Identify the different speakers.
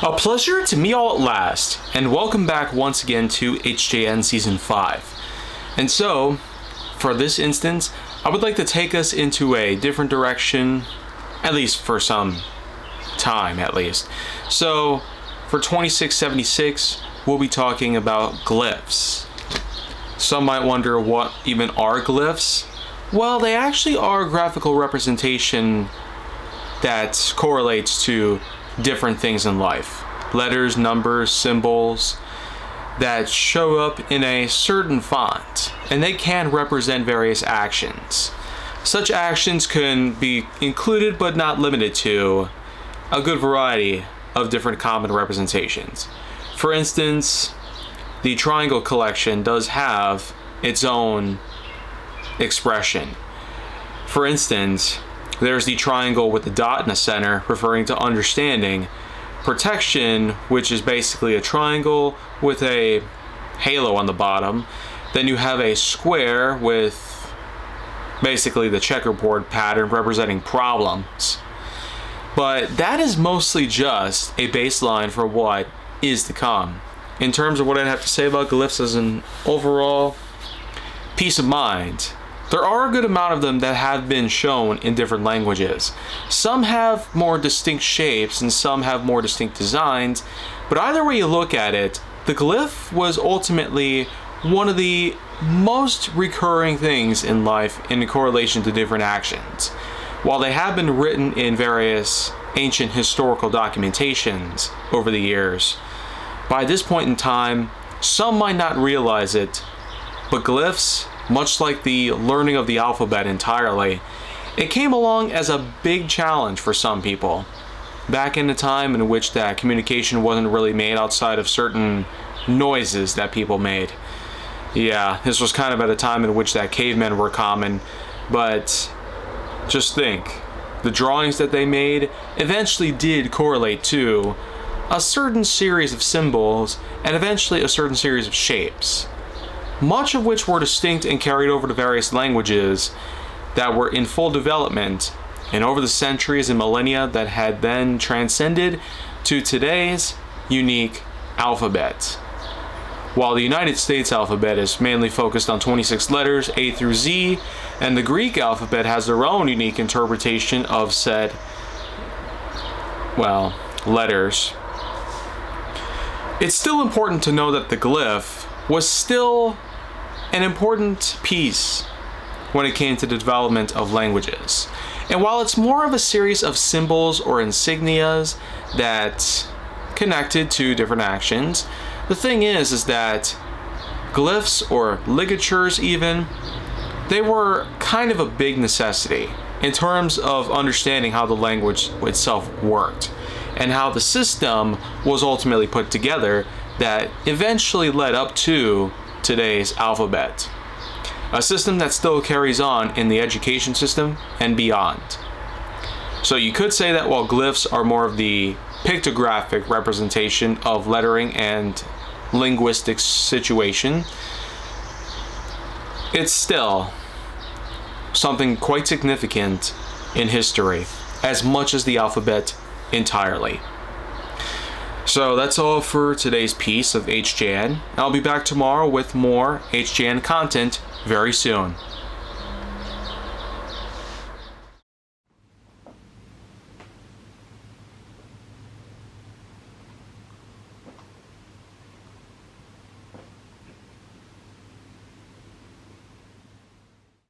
Speaker 1: A pleasure to meet all at last, and welcome back once again to HJN Season 5. And so, for this instance, I would like to take us into a different direction, at least for some time at least. So, for 2676, we'll be talking about glyphs. Some might wonder what even are glyphs. Well, they actually are a graphical representation that correlates to different things in life. Letters, numbers, symbols that show up in a certain font, and they can represent various actions. Such actions can be included but not limited to a good variety of different common representations. For instance, the triangle collection does have its own expression. For instance, there's the triangle with the dot in the center, referring to understanding. Protection, which is basically a triangle with a halo on the bottom. Then you have a square with basically the checkerboard pattern representing problems. But that is mostly just a baseline for what is to come. In terms of what I'd have to say about glyphs as an overall peace of mind, there are a good amount of them that have been shown in different languages. Some have more distinct shapes and some have more distinct designs, but either way you look at it, the glyph was ultimately one of the most recurring things in life in correlation to different actions. While they have been written in various ancient historical documentations over the years, by this point in time, some might not realize it, but glyphs, much like the learning of the alphabet entirely, it came along as a big challenge for some people. Back in the time in which that communication wasn't really made outside of certain noises that people made. Yeah, this was kind of at a time in which that cavemen were common, but just think, the drawings that they made eventually did correlate to a certain series of symbols and eventually a certain series of shapes, much of which were distinct and carried over to various languages that were in full development and over the centuries and millennia that had then transcended to today's unique alphabet. While the United States alphabet is mainly focused on 26 letters, A through Z, and the Greek alphabet has their own unique interpretation of said, letters. It's still important to know that the glyph was still an important piece when it came to the development of languages. And while it's more of a series of symbols or insignias that connected to different actions, the thing is that glyphs, or ligatures even, they were kind of a big necessity in terms of understanding how the language itself worked and how the system was ultimately put together that eventually led up to today's alphabet. A system that still carries on in the education system and beyond. So you could say that while glyphs are more of the pictographic representation of lettering and linguistic situation, it's still something quite significant in history, as much as the alphabet entirely. So that's all for today's piece of HJN. I'll be back tomorrow with more HJN content very soon.